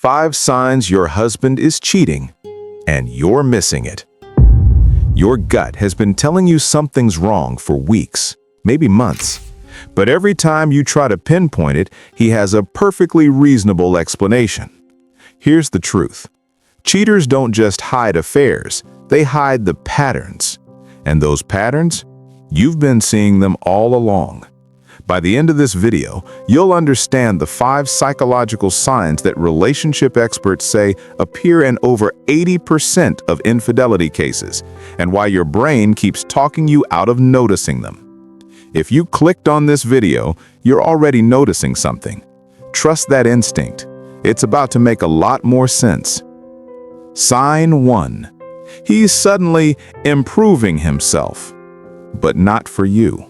5 signs your husband is cheating, and you're missing it. Your gut has been telling you something's wrong for weeks, maybe months. But every time you try to pinpoint it, he has a perfectly reasonable explanation. Here's the truth. Cheaters don't just hide affairs, they hide the patterns. And those patterns? You've been seeing them all along. By the end of this video, you'll understand the 5 psychological signs that relationship experts say appear in over 80% of infidelity cases, and why your brain keeps talking you out of noticing them. If you clicked on this video, you're already noticing something. Trust that instinct. It's about to make a lot more sense. Sign 1. He's suddenly improving himself, but not for you.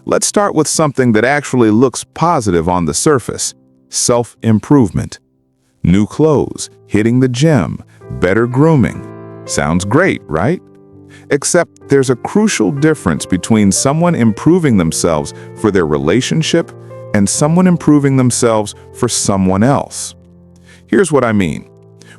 Let's start with something that actually looks positive on the surface: self-improvement. New clothes, hitting the gym, better grooming. Sounds great, right? Except there's a crucial difference between someone improving themselves for their relationship and someone improving themselves for someone else. Here's what I mean.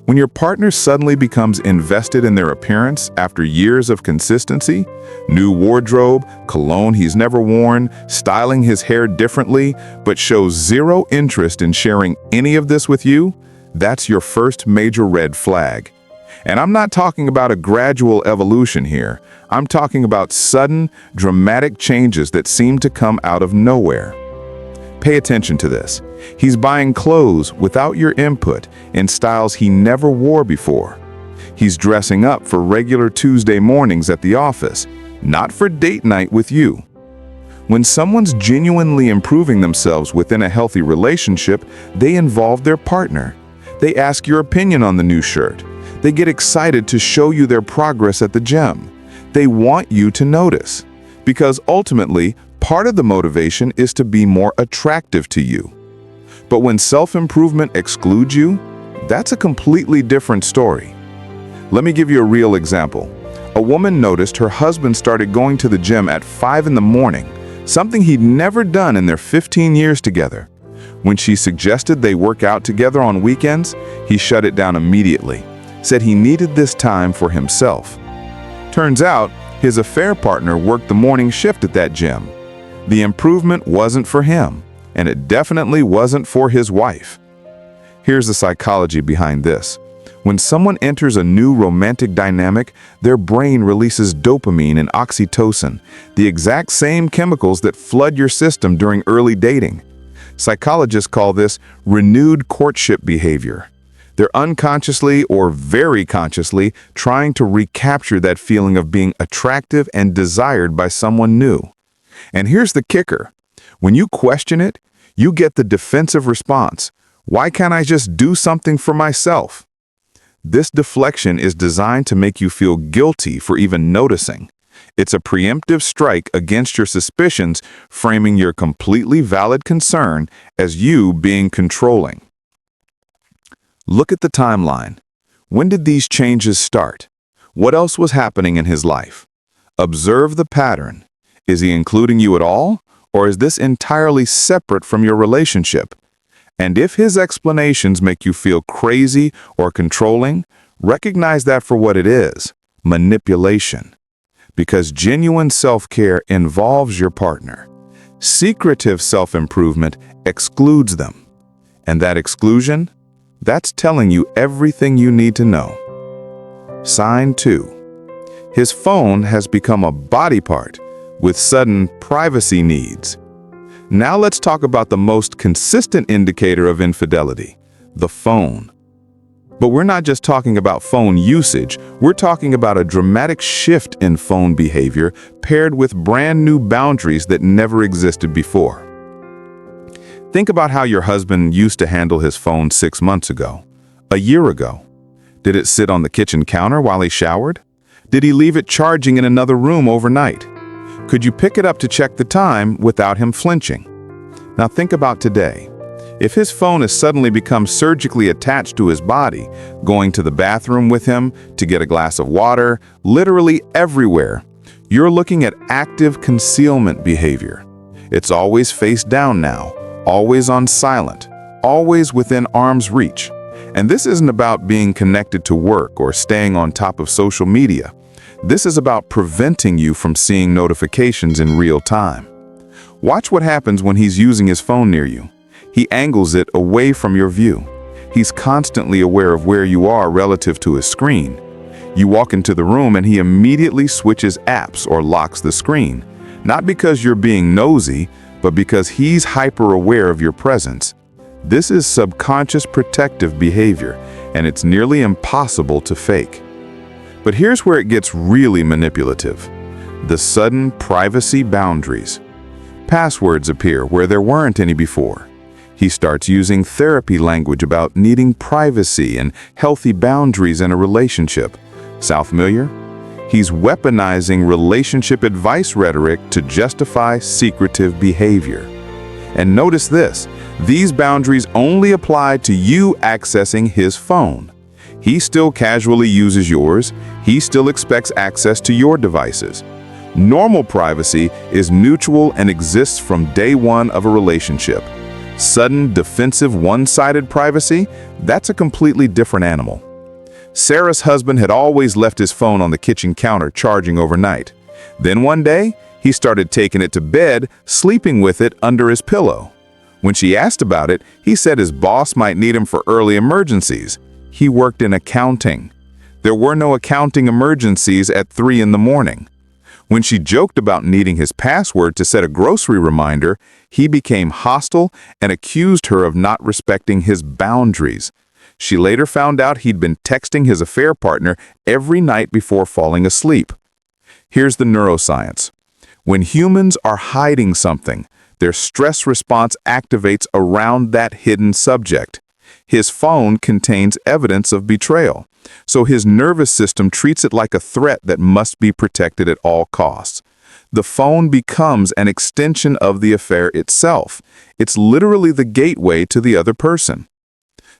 When your partner suddenly becomes invested in their appearance after years of consistency, new wardrobe, cologne he's never worn, styling his hair differently, but shows zero interest in sharing any of this with you, that's your first major red flag. And I'm not talking about a gradual evolution here. I'm talking about sudden, dramatic changes that seem to come out of nowhere. Pay attention to this. He's buying clothes without your input in styles he never wore before. He's dressing up for regular Tuesday mornings at the office, not for date night with you. When someone's genuinely improving themselves within a healthy relationship, they involve their partner. They ask your opinion on the new shirt. They get excited to show you their progress at the gym. They want you to notice, because ultimately, part of the motivation is to be more attractive to you. But when self-improvement excludes you, that's a completely different story. Let me give you a real example. A woman noticed her husband started going to the gym at 5 in the morning, something he'd never done in their 15 years together. When she suggested they work out together on weekends, he shut it down immediately, said he needed this time for himself. Turns out, his affair partner worked the morning shift at that gym. The improvement wasn't for him, and it definitely wasn't for his wife. Here's the psychology behind this. When someone enters a new romantic dynamic, their brain releases dopamine and oxytocin, the exact same chemicals that flood your system during early dating. Psychologists call this renewed courtship behavior. They're unconsciously or very consciously trying to recapture that feeling of being attractive and desired by someone new. And here's the kicker. When you question it, you get the defensive response. Why can't I just do something for myself? This deflection is designed to make you feel guilty for even noticing. It's a preemptive strike against your suspicions, framing your completely valid concern as you being controlling. Look at the timeline. When did these changes start? What else was happening in his life? Observe the pattern. Is he including you at all, or is this entirely separate from your relationship? And if his explanations make you feel crazy or controlling, recognize that for what it is: manipulation. Because genuine self-care involves your partner. Secretive self-improvement excludes them. And that exclusion? That's telling you everything you need to know. Sign 2. His phone has become a body part with sudden privacy needs. Now let's talk about the most consistent indicator of infidelity: the phone. But we're not just talking about phone usage, we're talking about a dramatic shift in phone behavior paired with brand new boundaries that never existed before. Think about how your husband used to handle his phone 6 months ago, a year ago. Did it sit on the kitchen counter while he showered? Did he leave it charging in another room overnight? Could you pick it up to check the time without him flinching? Now think about today. If his phone has suddenly become surgically attached to his body, going to the bathroom with him, to get a glass of water, literally everywhere, you're looking at active concealment behavior. It's always face down now, always on silent, always within arm's reach. And this isn't about being connected to work or staying on top of social media. This is about preventing you from seeing notifications in real time. Watch what happens when he's using his phone near you. He angles it away from your view. He's constantly aware of where you are relative to his screen. You walk into the room and he immediately switches apps or locks the screen, not because you're being nosy, but because he's hyper-aware of your presence. This is subconscious protective behavior, and it's nearly impossible to fake. But here's where it gets really manipulative. The sudden privacy boundaries. Passwords appear where there weren't any before. He starts using therapy language about needing privacy and healthy boundaries in a relationship. Sound familiar? He's weaponizing relationship advice rhetoric to justify secretive behavior. And notice this, these boundaries only apply to you accessing his phone. He still casually uses yours. He still expects access to your devices. Normal privacy is mutual and exists from day one of a relationship. Sudden, defensive, one-sided privacy, that's a completely different animal. Sarah's husband had always left his phone on the kitchen counter charging overnight. Then one day, he started taking it to bed, sleeping with it under his pillow. When she asked about it, he said his boss might need him for early emergencies. He worked in accounting. There were no accounting emergencies at 3 in the morning. When she joked about needing his password to set a grocery reminder, he became hostile and accused her of not respecting his boundaries. She later found out he'd been texting his affair partner every night before falling asleep. Here's the neuroscience. When humans are hiding something, their stress response activates around that hidden subject. His phone contains evidence of betrayal, so his nervous system treats it like a threat that must be protected at all costs. The phone becomes an extension of the affair itself. It's literally the gateway to the other person.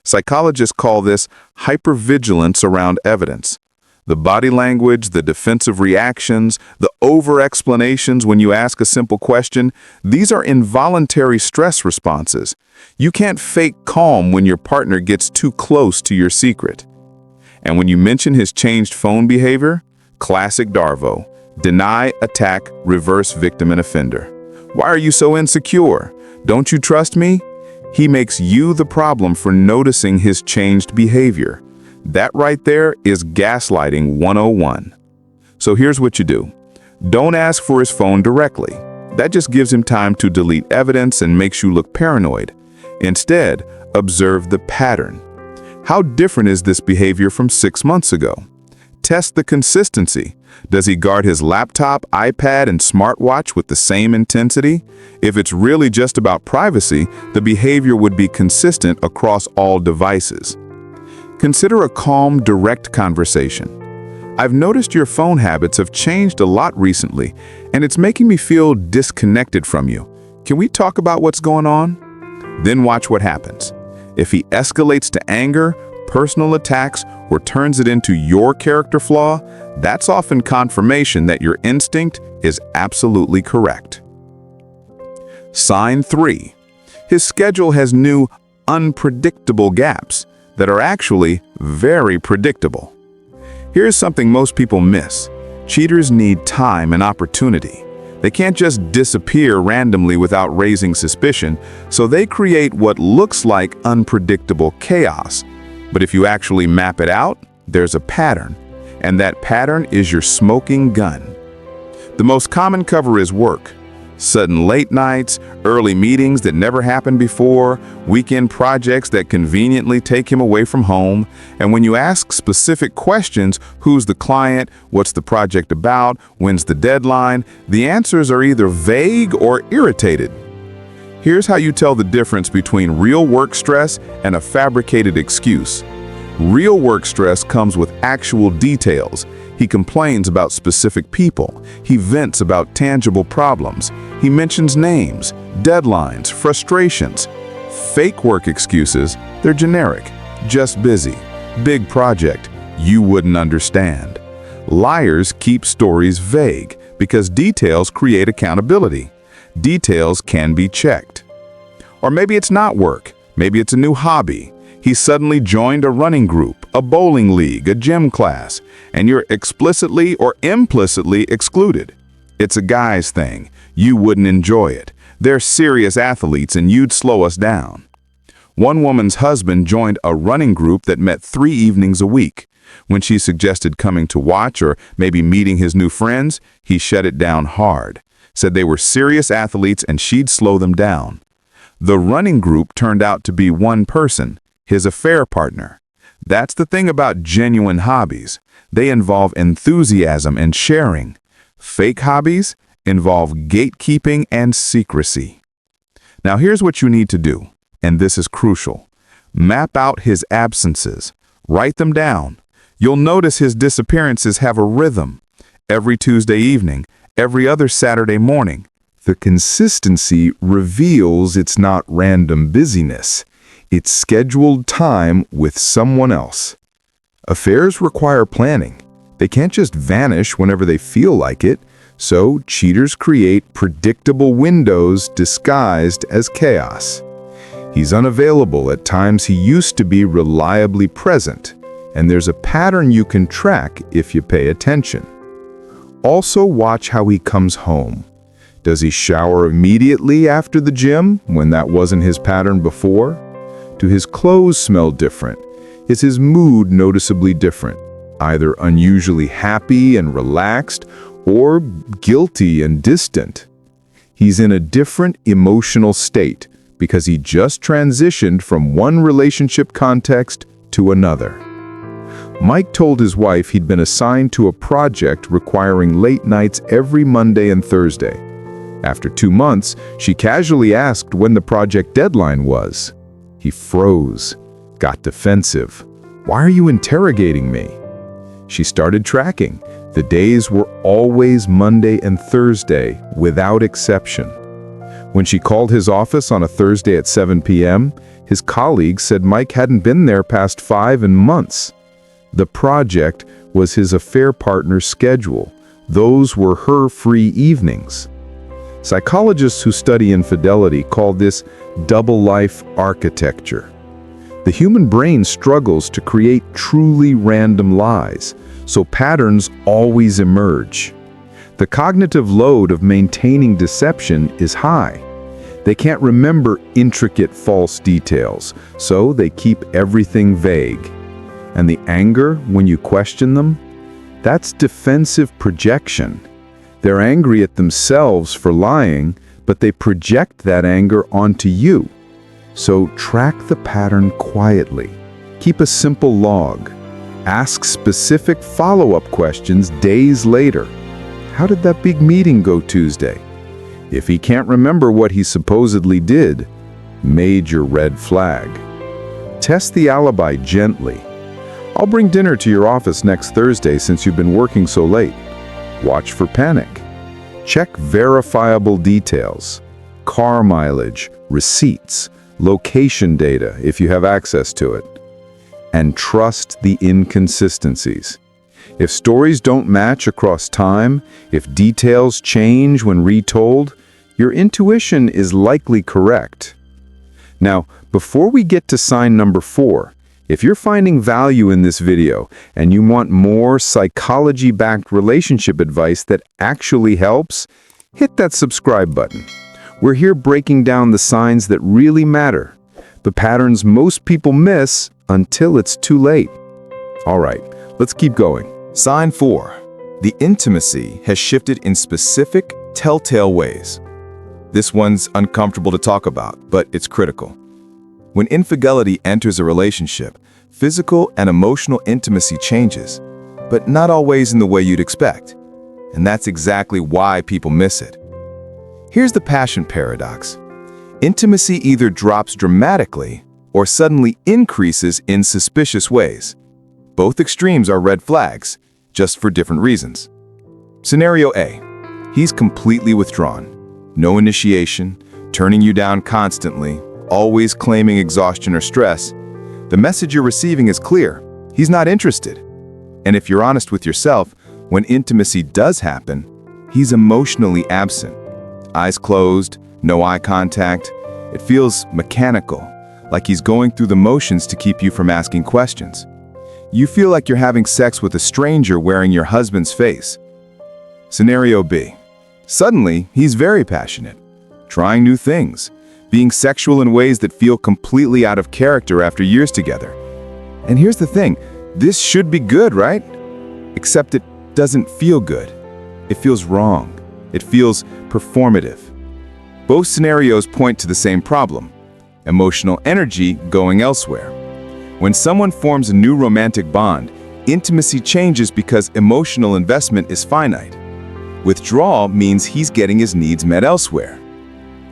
Psychologists call this hypervigilance around evidence. The body language, the defensive reactions, the over-explanations when you ask a simple question, these are involuntary stress responses. You can't fake calm when your partner gets too close to your secret. And when you mention his changed phone behavior, classic Darvo, deny, attack, reverse victim and offender. Why are you so insecure? Don't you trust me? He makes you the problem for noticing his changed behavior. That right there is gaslighting 101. So here's what you do. Don't ask for his phone directly. That just gives him time to delete evidence and makes you look paranoid. Instead, observe the pattern. How different is this behavior from 6 months ago? Test the consistency. Does he guard his laptop, iPad, and smartwatch with the same intensity? If it's really just about privacy, the behavior would be consistent across all devices. Consider a calm, direct conversation. I've noticed your phone habits have changed a lot recently, and it's making me feel disconnected from you. Can we talk about what's going on? Then watch what happens. If he escalates to anger, personal attacks, or turns it into your character flaw, that's often confirmation that your instinct is absolutely correct. Sign 3. His schedule has new, unpredictable gaps that are actually very predictable. Here's something most people miss. Cheaters need time and opportunity. They can't just disappear randomly without raising suspicion, so they create what looks like unpredictable chaos. But if you actually map it out, there's a pattern, and that pattern is your smoking gun. The most common cover is work. Sudden late nights, early meetings that never happened before, weekend projects that conveniently take him away from home. And when you ask specific questions, who's the client, what's the project about, when's the deadline, the answers are either vague or irritated. Here's how you tell the difference between real work stress and a fabricated excuse. Real work stress comes with actual details. He complains about specific people. He vents about tangible problems. He mentions names, deadlines, frustrations. Fake work excuses, they're generic. Just busy. Big project. You wouldn't understand. Liars keep stories vague because details create accountability. Details can be checked. Or maybe it's not work. Maybe it's a new hobby. He suddenly joined a running group, a bowling league, a gym class, and you're explicitly or implicitly excluded. It's a guy's thing. You wouldn't enjoy it. They're serious athletes and you'd slow us down. One woman's husband joined a running group that met 3 evenings a week. When she suggested coming to watch or maybe meeting his new friends, he shut it down hard. Said they were serious athletes and she'd slow them down. The running group turned out to be one person, his affair partner. That's the thing about genuine hobbies. They involve enthusiasm and sharing. Fake hobbies involve gatekeeping and secrecy. Now here's what you need to do, and this is crucial. Map out his absences. Write them down. You'll notice his disappearances have a rhythm. Every Tuesday evening, every other Saturday morning. The consistency reveals it's not random busyness. It's scheduled time with someone else. Affairs require planning. They can't just vanish whenever they feel like it, so cheaters create predictable windows disguised as chaos. He's unavailable at times he used to be reliably present, and there's a pattern you can track if you pay attention. Also watch how he comes home. Does he shower immediately after the gym when that wasn't his pattern before? Do his clothes smell different? Is his mood noticeably different? Either unusually happy and relaxed or guilty and distant. He's in a different emotional state because he just transitioned from one relationship context to another. Mike told his wife he'd been assigned to a project requiring late nights every Monday and Thursday. After 2 months, she casually asked when the project deadline was. He froze, got defensive. "Why are you interrogating me?" She started tracking. The days were always Monday and Thursday, without exception. When she called his office on a Thursday at 7 p.m., his colleagues said Mike hadn't been there past 5 months. The project was his affair partner's schedule. Those were her free evenings. Psychologists who study infidelity call this double life architecture. The human brain struggles to create truly random lies, so patterns always emerge. The cognitive load of maintaining deception is high. They can't remember intricate false details, so they keep everything vague. And the anger when you question them? That's defensive projection. They're angry at themselves for lying, but they project that anger onto you. So track the pattern quietly. Keep a simple log. Ask specific follow-up questions days later. How did that big meeting go Tuesday? If he can't remember what he supposedly did, major red flag. Test the alibi gently. "I'll bring dinner to your office next Thursday since you've been working so late." Watch for panic. Check verifiable details, car mileage, receipts, location data if you have access to it. And trust the inconsistencies. If stories don't match across time, if details change when retold, your intuition is likely correct. Now, before we get to sign number 4, if you're finding value in this video and you want more psychology-backed relationship advice that actually helps, hit that subscribe button. We're here breaking down the signs that really matter, the patterns most people miss until it's too late. All right, let's keep going. Sign 4. The intimacy has shifted in specific, telltale ways. This one's uncomfortable to talk about, but it's critical. When infidelity enters a relationship, physical and emotional intimacy changes, but not always in the way you'd expect. And that's exactly why people miss it. Here's the passion paradox. Intimacy either drops dramatically or suddenly increases in suspicious ways. Both extremes are red flags, just for different reasons. Scenario A. He's completely withdrawn. No initiation, turning you down constantly, always claiming exhaustion or stress. The message you're receiving is clear. He's not interested. And if you're honest with yourself, when intimacy does happen, he's emotionally absent. Eyes closed, no eye contact. It feels mechanical, like he's going through the motions to keep you from asking questions. You feel like you're having sex with a stranger wearing your husband's face. Scenario B. Suddenly, he's very passionate, trying new things, being sexual in ways that feel completely out of character after years together. And here's the thing, this should be good, right? Except it doesn't feel good. It feels wrong. It feels performative. Both scenarios point to the same problem: emotional energy going elsewhere. When someone forms a new romantic bond, intimacy changes because emotional investment is finite. Withdrawal means he's getting his needs met elsewhere.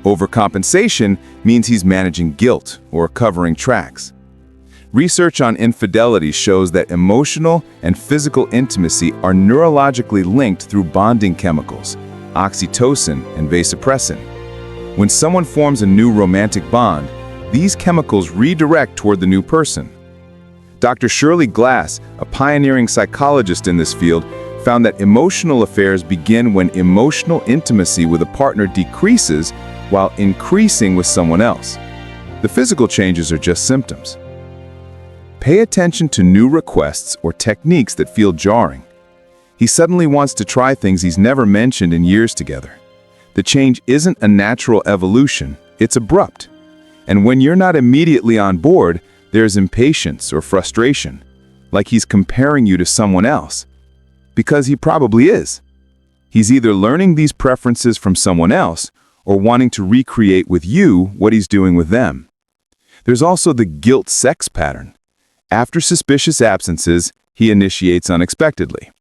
Overcompensation means he's managing guilt or covering tracks. Research on infidelity shows that emotional and physical intimacy are neurologically linked through bonding chemicals, oxytocin and vasopressin. When someone forms a new romantic bond, these chemicals redirect toward the new person. Dr. Shirley Glass, a pioneering psychologist in this field, found that emotional affairs begin when emotional intimacy with a partner decreases while increasing with someone else. The physical changes are just symptoms. Pay attention to new requests or techniques that feel jarring. He suddenly wants to try things he's never mentioned in years together. The change isn't a natural evolution, it's abrupt. And when you're not immediately on board, there's impatience or frustration, like he's comparing you to someone else. Because he probably is. He's either learning these preferences from someone else or wanting to recreate with you what he's doing with them. There's also the guilt sex pattern. After suspicious absences, he initiates unexpectedly.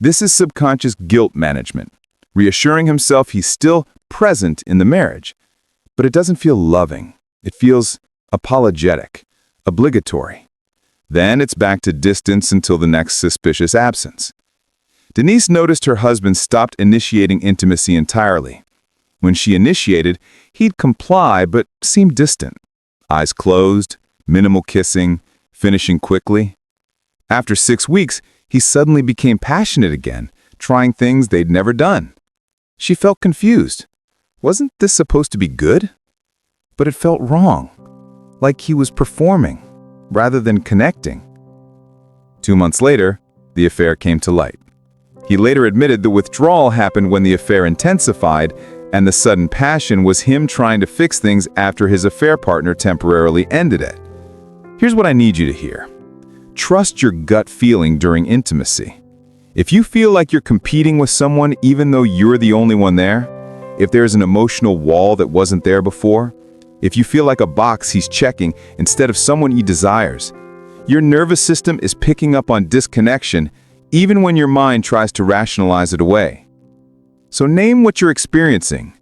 This is subconscious guilt management, reassuring himself he's still present in the marriage. But it doesn't feel loving. It feels apologetic, obligatory. Then it's back to distance until the next suspicious absence. Denise noticed her husband stopped initiating intimacy entirely. When she initiated, he'd comply but seemed distant. Eyes closed, minimal kissing, finishing quickly. After 6 weeks, he suddenly became passionate again, trying things they'd never done. She felt confused. Wasn't this supposed to be good? But it felt wrong, like he was performing rather than connecting. 2 months later, the affair came to light. He later admitted the withdrawal happened when the affair intensified, and the sudden passion was him trying to fix things after his affair partner temporarily ended it. Here's what I need you to hear. Trust your gut feeling during intimacy. If you feel like you're competing with someone even though you're the only one there, if there's an emotional wall that wasn't there before, if you feel like a box he's checking instead of someone he desires, your nervous system is picking up on disconnection even when your mind tries to rationalize it away. So name what you're experiencing.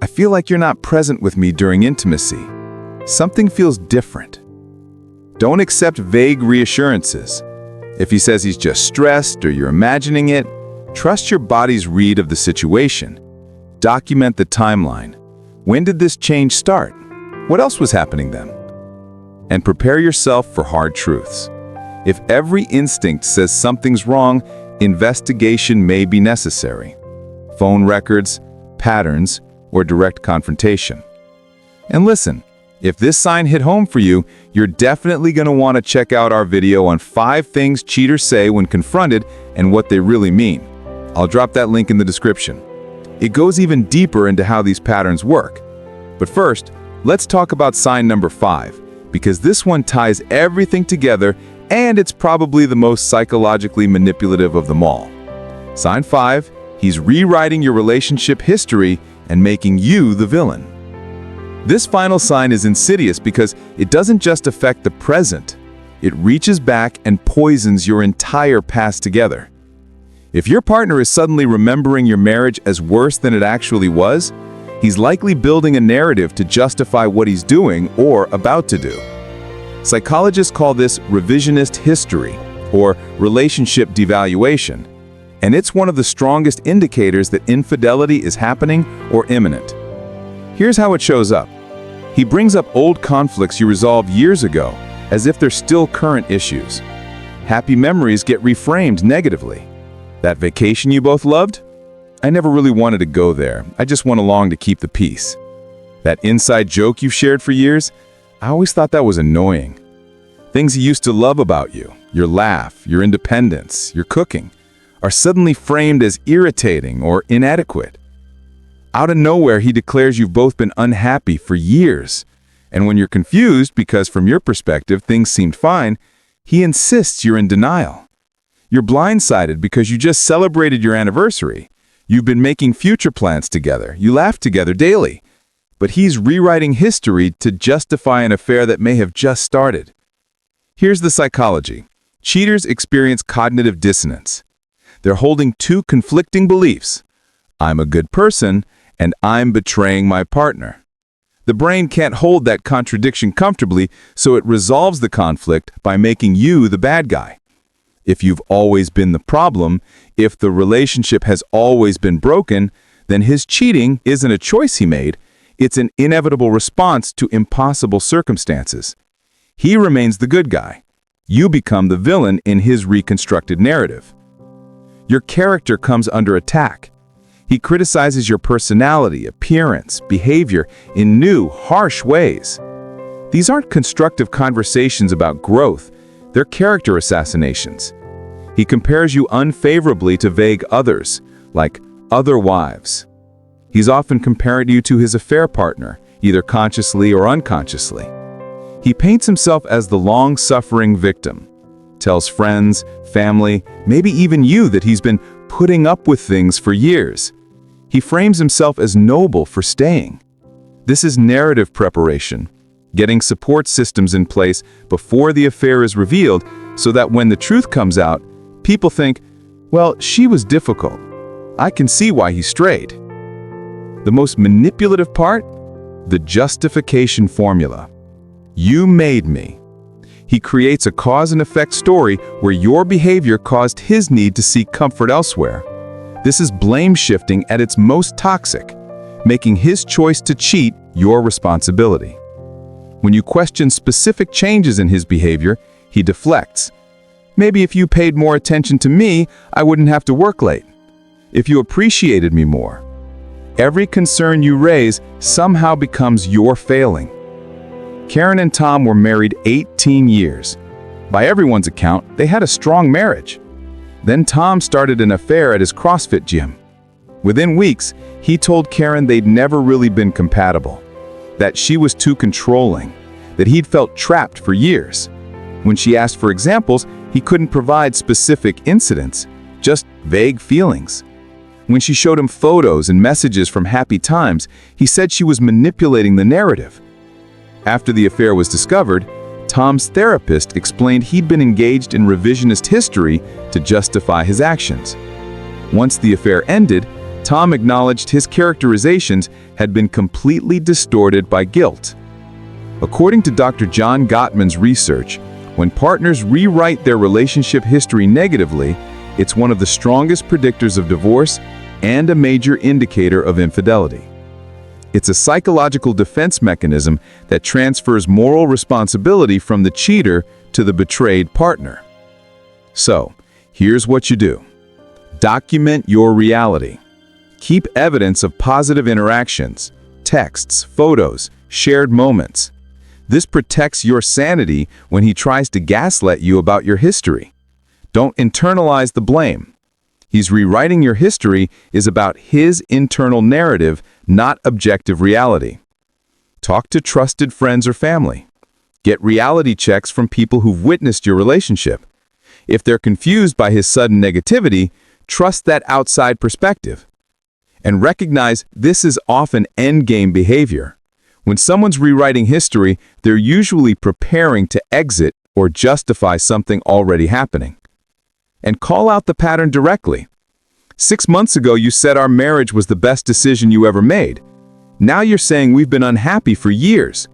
I feel like you're not present with me during intimacy. Something feels different. Don't accept vague reassurances. If he says he's just stressed or you're imagining it, trust your body's read of the situation. Document the timeline. When did this change start? What else was happening then? And prepare yourself for hard truths. If every instinct says something's wrong, investigation may be necessary. Phone records, patterns, or direct confrontation. And listen, if this sign hit home for you, you're definitely going to want to check out our video on 5 things cheaters say when confronted and what they really mean. I'll drop that link in the description. It goes even deeper into how these patterns work. But first, let's talk about sign number 5, because this one ties everything together and it's probably the most psychologically manipulative of them all. Sign 5, he's rewriting your relationship history and making you the villain. This final sign is insidious because it doesn't just affect the present. It reaches back and poisons your entire past together. If your partner is suddenly remembering your marriage as worse than it actually was, he's likely building a narrative to justify what he's doing or about to do. Psychologists call this revisionist history or relationship devaluation, and it's one of the strongest indicators that infidelity is happening or imminent. Here's how it shows up. He brings up old conflicts you resolved years ago, as if they're still current issues. Happy memories get reframed negatively. That vacation you both loved? I never really wanted to go there. I just went along to keep the peace. That inside joke you've shared for years? I always thought that was annoying. Things he used to love about you, your laugh, your independence, your cooking, are suddenly framed as irritating or inadequate. Out of nowhere, he declares you've both been unhappy for years. And when you're confused because from your perspective things seemed fine, he insists you're in denial. You're blindsided because you just celebrated your anniversary. You've been making future plans together. You laugh together daily. But he's rewriting history to justify an affair that may have just started. Here's the psychology. Cheaters experience cognitive dissonance. They're holding two conflicting beliefs. I'm a good person, and I'm betraying my partner. The brain can't hold that contradiction comfortably, so it resolves the conflict by making you the bad guy. If you've always been the problem, if the relationship has always been broken, then his cheating isn't a choice he made. It's an inevitable response to impossible circumstances. He remains the good guy. You become the villain in his reconstructed narrative. Your character comes under attack. He criticizes your personality, appearance, behavior in new, harsh ways. These aren't constructive conversations about growth. They're character assassinations. He compares you unfavorably to vague others, like other wives. He's often comparing you to his affair partner, either consciously or unconsciously. He paints himself as the long-suffering victim, tells friends, family, maybe even you that he's been putting up with things for years. He frames himself as noble for staying. This is narrative preparation, getting support systems in place before the affair is revealed so that when the truth comes out, people think, well, she was difficult. I can see why he strayed. The most manipulative part? The justification formula. You made me. He creates a cause and effect story where your behavior caused his need to seek comfort elsewhere. This is blame shifting at its most toxic, making his choice to cheat your responsibility. When you question specific changes in his behavior, he deflects. Maybe if you paid more attention to me, I wouldn't have to work late. If you appreciated me more. Every concern you raise somehow becomes your failing. Karen and Tom were married 18 years. By everyone's account, they had a strong marriage. Then Tom started an affair at his CrossFit gym. Within weeks, he told Karen they'd never really been compatible, that she was too controlling, that he'd felt trapped for years. When she asked for examples, he couldn't provide specific incidents, just vague feelings. When she showed him photos and messages from happy times, he said she was manipulating the narrative. After the affair was discovered, Tom's therapist explained he'd been engaged in revisionist history to justify his actions. Once the affair ended, Tom acknowledged his characterizations had been completely distorted by guilt. According to Dr. John Gottman's research, when partners rewrite their relationship history negatively, it's one of the strongest predictors of divorce and a major indicator of infidelity. It's a psychological defense mechanism that transfers moral responsibility from the cheater to the betrayed partner. So, here's what you do. Document your reality. Keep evidence of positive interactions, texts, photos, shared moments. This protects your sanity when he tries to gaslight you about your history. Don't internalize the blame. He's rewriting your history is about his internal narrative, not objective reality. Talk to trusted friends or family. Get reality checks from people who've witnessed your relationship. If they're confused by his sudden negativity, trust that outside perspective. And recognize this is often endgame behavior. When someone's rewriting history, they're usually preparing to exit or justify something already happening. And call out the pattern directly. 6 months ago, you said our marriage was the best decision you ever made. Now you're saying we've been unhappy for years.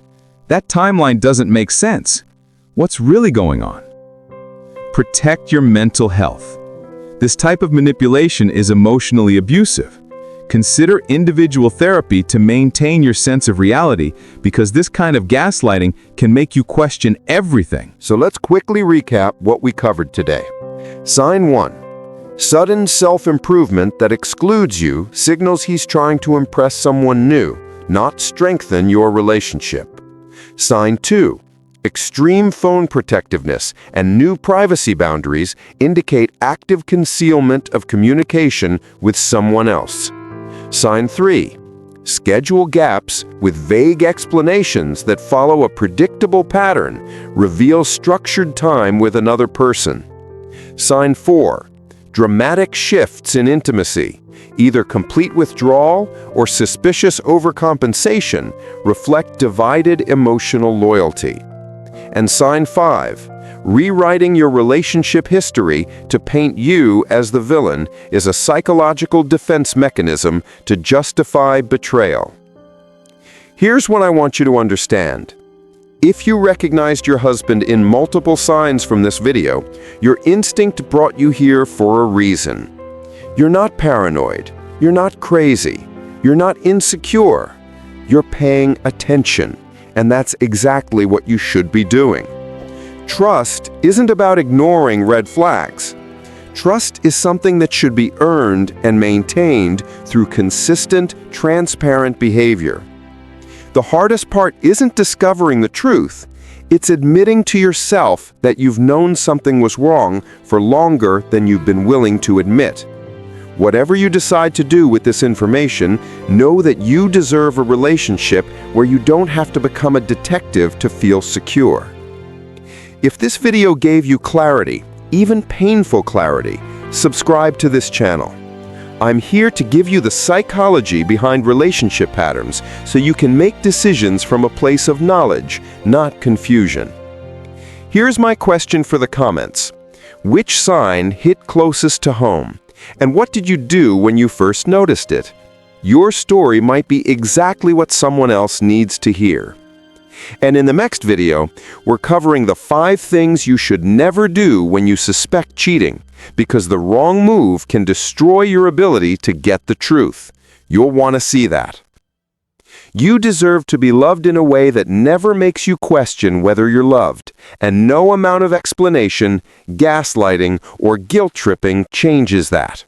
That timeline doesn't make sense. What's really going on? Protect your mental health. This type of manipulation is emotionally abusive. Consider individual therapy to maintain your sense of reality because this kind of gaslighting can make you question everything. So let's quickly recap what we covered today. Sign 1. Sudden self-improvement that excludes you signals he's trying to impress someone new, not strengthen your relationship. Sign 2. Extreme phone protectiveness and new privacy boundaries indicate active concealment of communication with someone else. Sign 3. Schedule gaps with vague explanations that follow a predictable pattern reveal structured time with another person. Sign 4. Dramatic shifts in intimacy, either complete withdrawal or suspicious overcompensation, reflect divided emotional loyalty. And sign 5. Rewriting your relationship history to paint you as the villain is a psychological defense mechanism to justify betrayal. Here's what I want you to understand. If you recognized your husband in multiple signs from this video, your instinct brought you here for a reason. You're not paranoid. You're not crazy. You're not insecure. You're paying attention, and that's exactly what you should be doing. Trust isn't about ignoring red flags. Trust is something that should be earned and maintained through consistent, transparent behavior. The hardest part isn't discovering the truth. It's admitting to yourself that you've known something was wrong for longer than you've been willing to admit. Whatever you decide to do with this information, know that you deserve a relationship where you don't have to become a detective to feel secure. If this video gave you clarity, even painful clarity, subscribe to this channel. I'm here to give you the psychology behind relationship patterns so you can make decisions from a place of knowledge, not confusion. Here's my question for the comments. Which sign hit closest to home? And what did you do when you first noticed it? Your story might be exactly what someone else needs to hear. And in the next video, we're covering the 5 things you should never do when you suspect cheating, because the wrong move can destroy your ability to get the truth. You'll want to see that. You deserve to be loved in a way that never makes you question whether you're loved, and no amount of explanation, gaslighting, or guilt-tripping changes that.